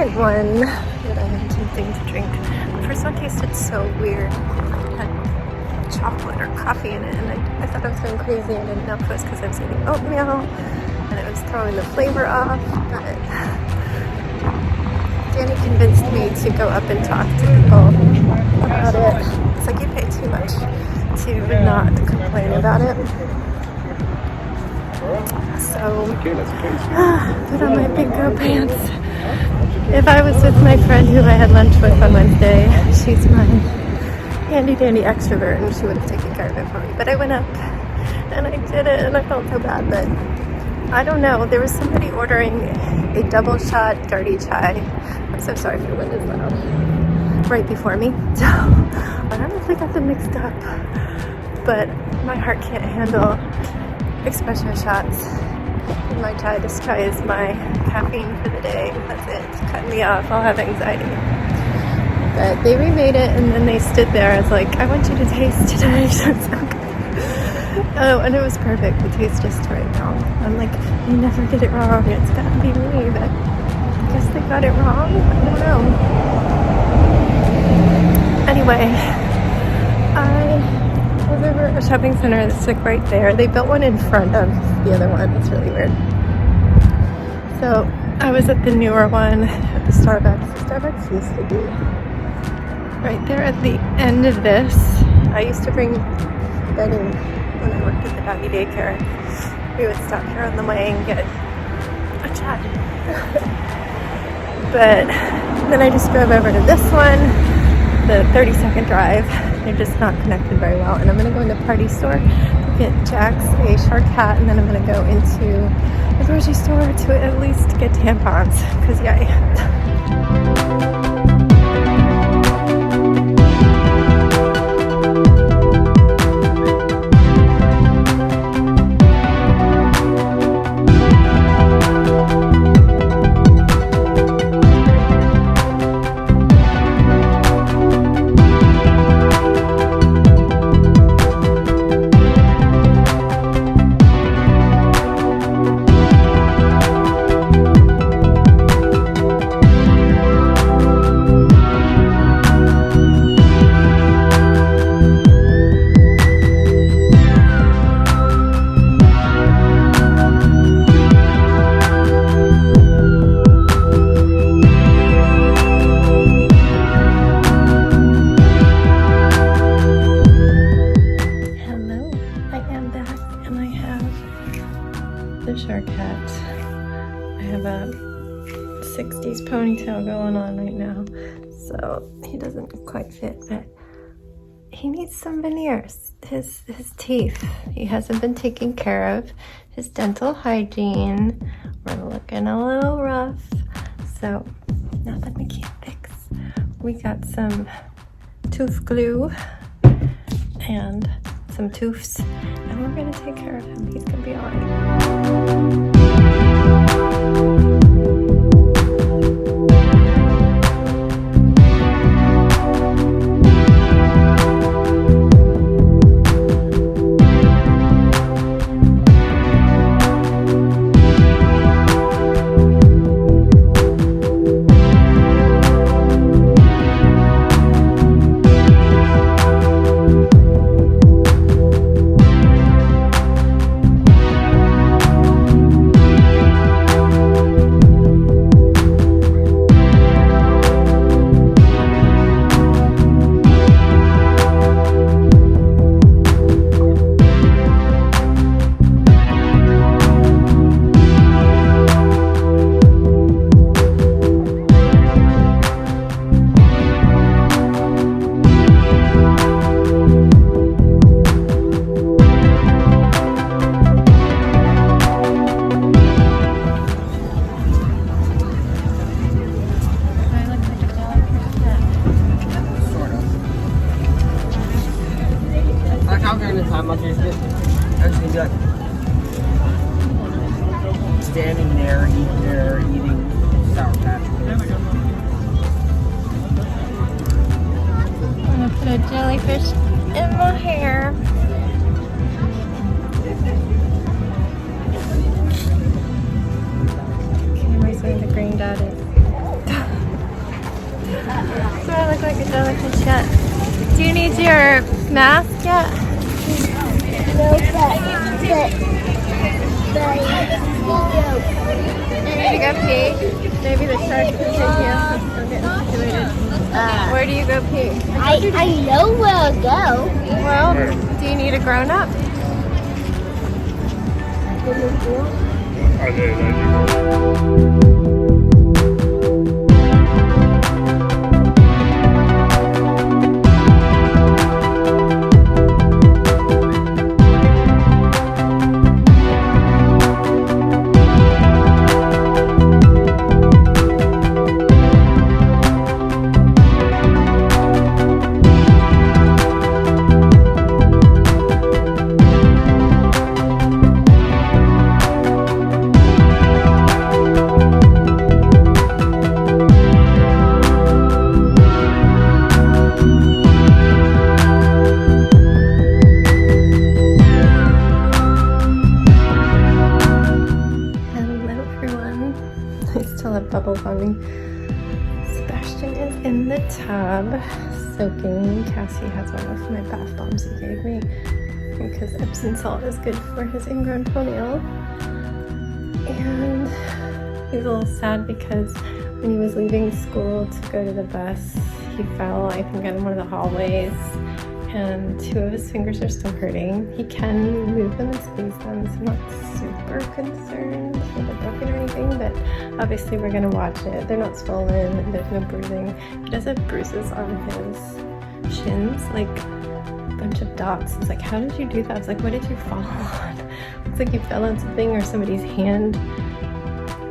second one that I am attempting to drink. The first one tasted so weird. It had chocolate or coffee in it, and I thought I was going crazy. I didn't know if it was because I was eating oatmeal and it was throwing the flavor off, but Danny convinced me to go up and talk to people about it. It's like, you pay too much to not complain about it. So, put on my big girl pants. If I was with my friend who I had lunch with on Wednesday, she's my handy dandy extrovert, and she would have taken care of it for me. But I went up and I did it, and I felt so bad. But I don't know, there was somebody ordering a double shot dirty chai. I'm so sorry if your wind is loud. Right before me. So I don't know if I got them mixed up, but my heart can't handle espresso shots in my chai. This chai is my caffeine for the day. That's it. It's cutting me off. I'll have anxiety. But they remade it, and then they stood there. I was like, I want you to taste today. It's so good. Oh, and it was perfect. The taste just right now. I'm like, you never get it wrong. It's got to be me, but I guess they got it wrong. I don't know. Anyway, I was over at a shopping center that's like right there. They built one in front of the other one. It's really weird. So I was at the newer one at the Starbucks. Starbucks used to be right there at the end of this. I used to bring Benny when I worked at the doggy daycare. We would stop here on the way and get a chai. But then I just drove over to this one, the 30-second drive. They're just not connected very well. And I'm going to go into Party Store, get Jax a shark hat, and then I'm going to go into the grocery store to at least get tampons, because yay. The shark hat. I have a 60s ponytail going on right now, so he doesn't quite fit, but he needs some veneers. His teeth, he hasn't been taken care of. His dental hygiene, we're looking a little rough, so nothing we can't fix. We got some tooth glue and some tooths, and we're gonna take care of him. He's gonna be all right. Standing there, eating Sour Patch Kids. I'm gonna put a jellyfish in my hair. Camera's where the green dot is. looking yet. Do you need your mask yet? No, but Need to go pee? Maybe the shark can take you. Let's go get situated. Where do you go pee? I know where I'll go. Well, do you need a grown-up? Bubble bombing. Sebastian is in the tub soaking. Cassie has one of my bath bombs he gave me because Epsom salt is good for his ingrown toenail. And he's a little sad because when he was leaving school to go to the bus, he fell, I think, in one of the hallways, and 2 of his fingers are still hurting. He can move them and squeeze them, so I'm not super concerned if they're broken or anything, but obviously we're gonna watch it. They're not swollen, and there's no bruising. He does have bruises on his shins, like a bunch of dots. It's like, how did you do that? It's like, what did you fall on? Looks like you fell on something or somebody's hand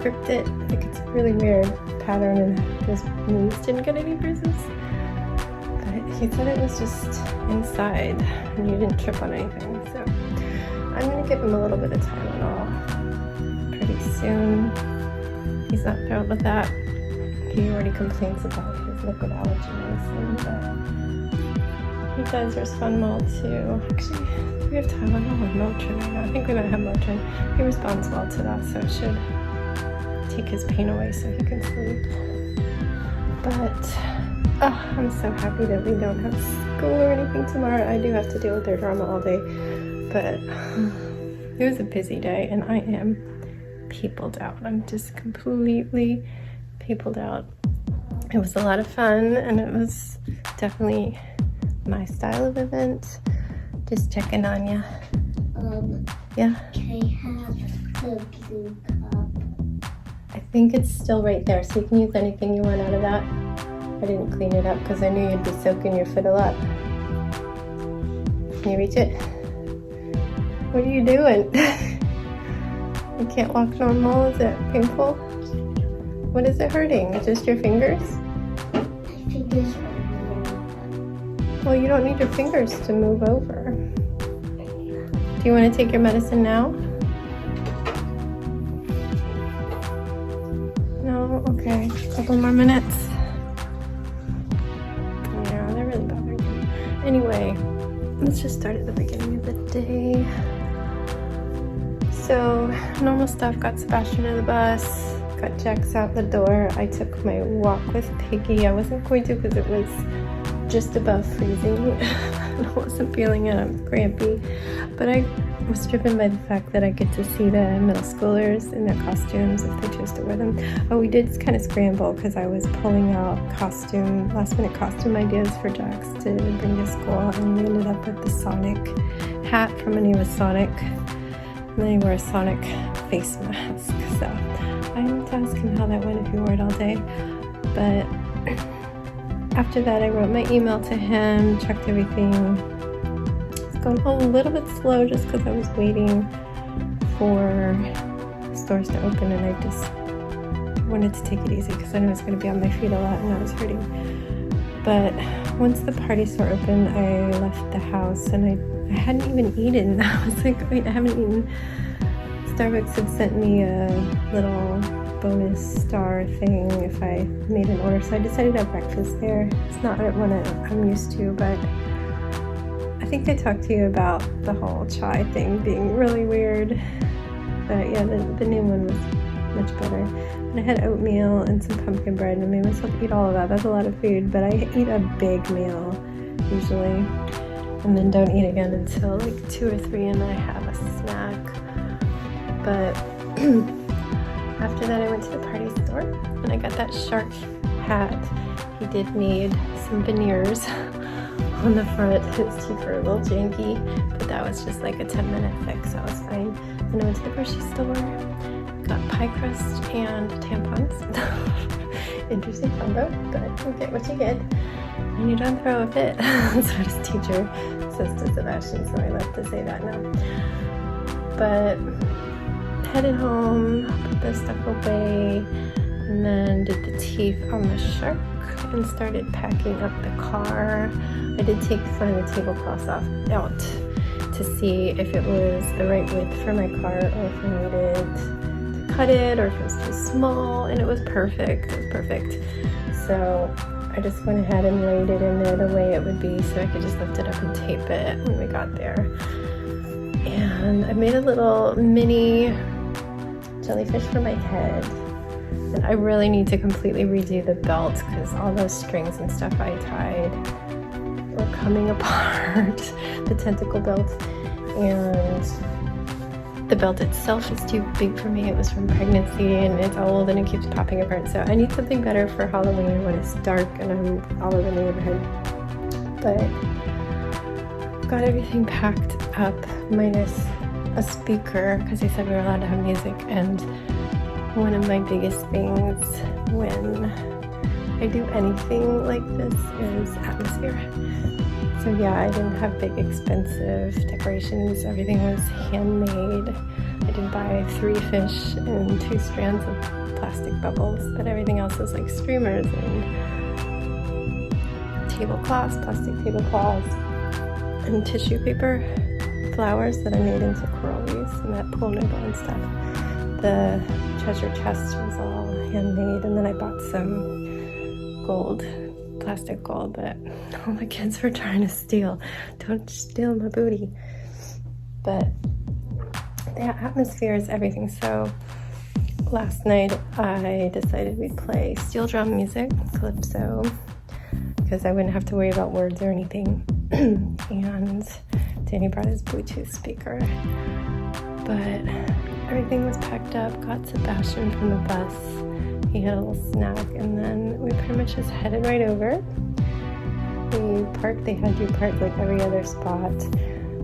gripped it. Like, it's a really weird pattern, and his knees didn't get any bruises. He said it was just inside and you didn't trip on anything, so I'm going to give him a little bit of Tylenol pretty soon. He's not thrilled with that. He already complains about his liquid allergy medicine, but he does respond well to, actually, we have Tylenol and Motrin right now. I think we might have Motrin. He responds well to that, so it should take his pain away so he can sleep. But I'm so happy that we don't have school or anything tomorrow. I do have to deal with their drama all day, but it was a busy day and I am peopled out. I'm just completely peopled out. It was a lot of fun and it was definitely my style of event. Just checking on you. Yeah? Can I have the blue cup? I think it's still right there, so you can use anything you want out of that. I didn't clean it up because I knew you'd be soaking your foot a lot. Can you reach it? What are you doing? You can't walk normal? Is it painful? What is it hurting? Just your fingers? My fingers are numb. Well, you don't need your fingers to move over. Do you want to take your medicine now? No? Okay. A couple more minutes. Anyway, let's just start at the beginning of the day. So, normal stuff, got Sebastian to the bus, got Jax out the door. I took my walk with Piggy. I wasn't going to because it was just above freezing. I wasn't feeling it, I'm crampy. But I was driven by the fact that I get to see the middle schoolers in their costumes if they choose to wear them. Oh, we did kind of scramble because I was pulling out last minute costume ideas for Jax to bring to school, and we ended up with the Sonic hat from when he was Sonic. And then he wore a Sonic face mask. So I need to ask him how that went if he wore it all day. But after that, I wrote my email to him, checked everything. Going a little bit slow just because I was waiting for stores to open, and I just wanted to take it easy because I knew I was going to be on my feet a lot and I was hurting. But once the party store opened, I left the house and I hadn't even eaten. I was like, wait, I haven't eaten. Starbucks had sent me a little bonus star thing if I made an order, so I decided to have breakfast there. It's not one I'm used to, but I think I talked to you about the whole chai thing being really weird, but yeah, the new one was much better. And I had oatmeal and some pumpkin bread, and I made myself eat all of that. That's a lot of food, but I eat a big meal usually, and then don't eat again until like 2 or 3, and I have a snack. But after that, I went to the party store, and I got that shark hat. He did need some veneers on the front. His teeth were a little janky, but that was just like a 10-minute fix, so I was fine. Then I went to the grocery store, got pie crust and tampons. Interesting combo, but you get what you get. And you don't throw a fit. That's what his teacher says to Sebastian, so I love to say that now. But headed home, put this stuff away, and then did the teeth on the shark and started packing up the car. I did take finally the tablecloths out to see if it was the right width for my car, or if I needed to cut it, or if it was too small, and it was perfect. It was perfect. So I just went ahead and laid it in there the way it would be, so I could just lift it up and tape it when we got there. And I made a little mini jellyfish for my head. And I really need to completely redo the belt, because all those strings and stuff I tied were coming apart. The tentacle belt, and the belt itself is too big for me. It was from pregnancy, and it's old, and it keeps popping apart. So I need something better for Halloween when it's dark and I'm all over the neighborhood. But got everything packed up minus a speaker, because they said we were allowed to have music. And one of my biggest things when I do anything like this is atmosphere. So yeah, I didn't have big expensive decorations. Everything was handmade. I did buy 3 fish and 2 strands of plastic bubbles, but everything else was like streamers and tablecloths, plastic tablecloths, and tissue paper, flowers that I made into coralies, and that pool noodle and stuff. The treasure chest was all handmade, and then I bought some gold, plastic gold, that all the kids were trying to steal. Don't steal my booty. But the atmosphere is everything. So last night I decided we'd play steel drum music, calypso, because I wouldn't have to worry about words or anything. And Danny brought his Bluetooth speaker. But everything was packed up, got Sebastian from the bus. He had a little snack, and then we pretty much just headed right over. We parked, they had you park like every other spot.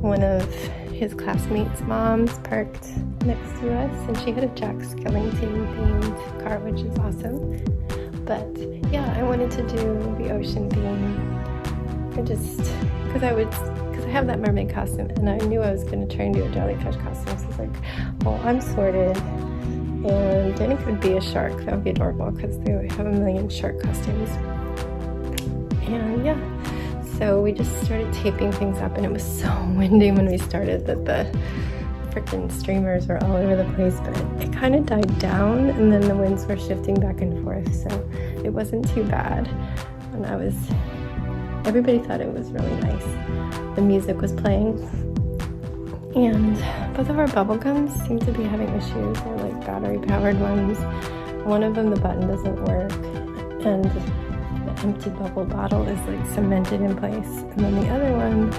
One of his classmates' moms parked next to us, and she had a Jack Skellington themed car, which is awesome. But yeah, I wanted to do the ocean theme. Because I have that mermaid costume, and I knew I was going to try and do a jellyfish costume, so I was like, well, I'm sorted, and Danny could be a shark. That would be adorable, because they have a million shark costumes. And yeah, so we just started taping things up, and it was so windy when we started that the freaking streamers were all over the place, but it kind of died down, and then the winds were shifting back and forth, so it wasn't too bad. And everybody thought it was really nice. The music was playing, and both of our bubble guns seem to be having issues. They're like battery powered ones. One of them, the button doesn't work, and the empty bubble bottle is like cemented in place, and then the other one,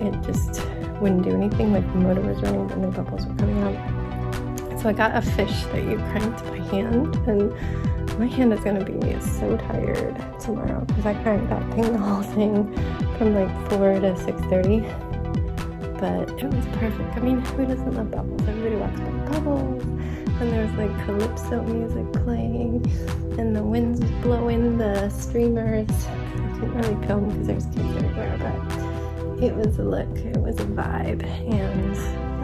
it just wouldn't do anything. Like the motor was running and the bubbles were coming out. So I got a fish that you cranked by hand, and my hand is gonna be so tired tomorrow, because I cranked that thing, the whole thing, from like 4 to 6:30. But it was perfect. I mean, who doesn't love bubbles? Everybody walks by bubbles, and there was like calypso music playing, and the winds was blowing the streamers. I couldn't really film because there's kids everywhere, but it was a look, it was a vibe. And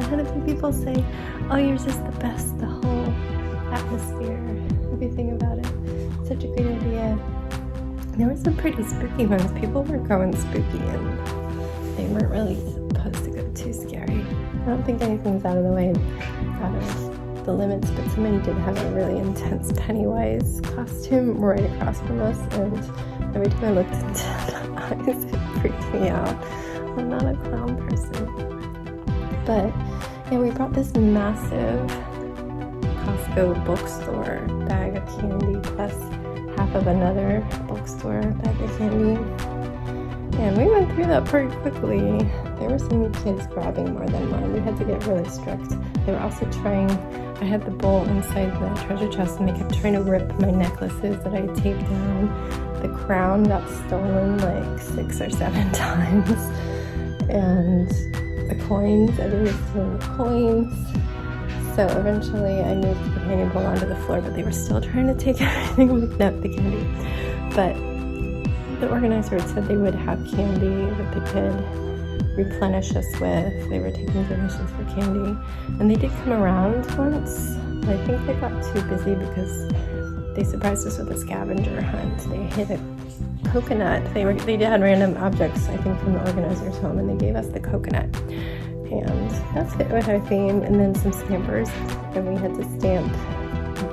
I had a few people say, oh, yours is the best, the whole atmosphere, everything about it. Such a great idea. There were some pretty spooky ones. People were going spooky, and they weren't really supposed to go too scary. I don't think anything's out of the way, out of the limits, but somebody did have a really intense Pennywise costume right across from us, and every time I looked into the eyes, it freaked me out. I'm not a clown person. But yeah, we brought this massive Costco bookstore bag of candy plus half of another bookstore bag of candy. And we went through that pretty quickly. There were some kids grabbing more than one. We had to get really strict. They were also trying, I had the bowl inside the treasure chest and they kept trying to rip my necklaces that I taped down. The crown got stolen like 6 or 7 times. And the coins, I didn't steal the coins. So eventually I moved the candy bowl onto the floor, but they were still trying to take everything with the candy. But the organizer had said they would have candy that they could replenish us with. They were taking donations for candy. And they did come around once. I think they got too busy because they surprised us with a scavenger hunt. They hit a coconut. They had random objects, I think, from the organizer's home, and they gave us the coconut. And that's it with our theme. And then some stampers. And we had to stamp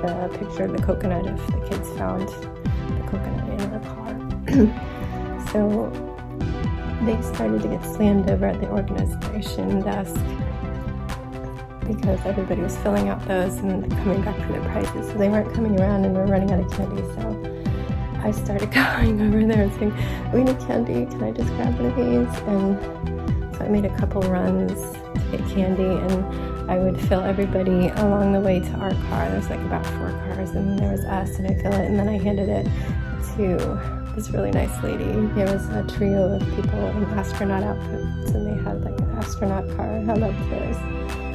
the picture of the coconut if the kids found the coconut in our car. So they started to get slammed over at the organization desk because everybody was filling out those and coming back for their prizes. So they weren't coming around and we're running out of candy. So I started going over there and saying, we need candy. Can I just grab one of these? And so I made a couple runs to get candy and I would fill everybody along the way to our car. There's like about 4 cars and then there was us and I fill it and then I handed it to this really nice lady. There was a trio of people in astronaut outfits and they had like an astronaut car. I loved theirs.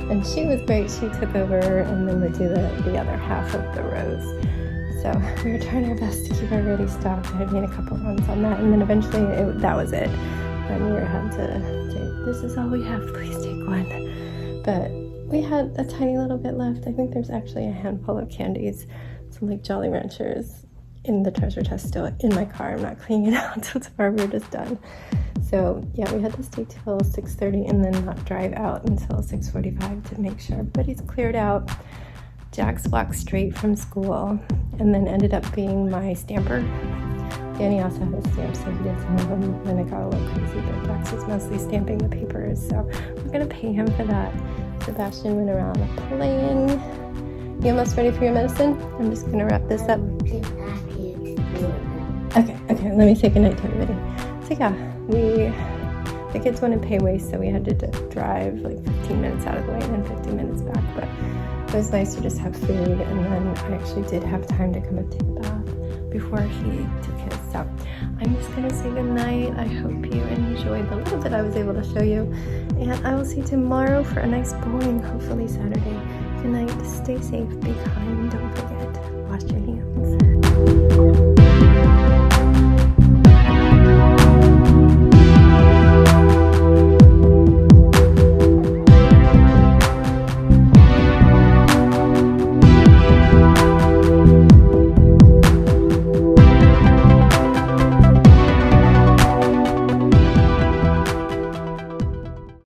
And she was great. She took over and then would do the other half of the rows. So we were trying our best to keep everybody stocked. I made a couple runs on that and then eventually that was it. And we had to say, this is all we have, please take one. But we had a tiny little bit left. I think there's actually a handful of candies, some like Jolly Ranchers in the treasure chest still in my car. I'm not cleaning it out until tomorrow. We're just done. So yeah, we had to stay till 6:30 and then not drive out until 6:45 to make sure everybody's cleared out. Jax walked straight from school and then ended up being my stamper. Danny also had a stamp, so he did some of them when it got a little crazy, but Jax was mostly stamping the papers, so we're gonna pay him for that. Sebastian went around playing. You almost ready for your medicine? I'm just gonna wrap this up. Okay, let me say goodnight to everybody. So yeah, the kids wanted pay waste, so we had to drive like 15 minutes out of the way and then 15 minutes back, but it was nice to just have food, and then I actually did have time to come and take a bath before he took his. So I'm just gonna say goodnight. I hope you enjoyed the little bit I was able to show you, and I will see you tomorrow for a nice bowling, hopefully Saturday. Good night, stay safe, be kind, don't forget, wash your hands.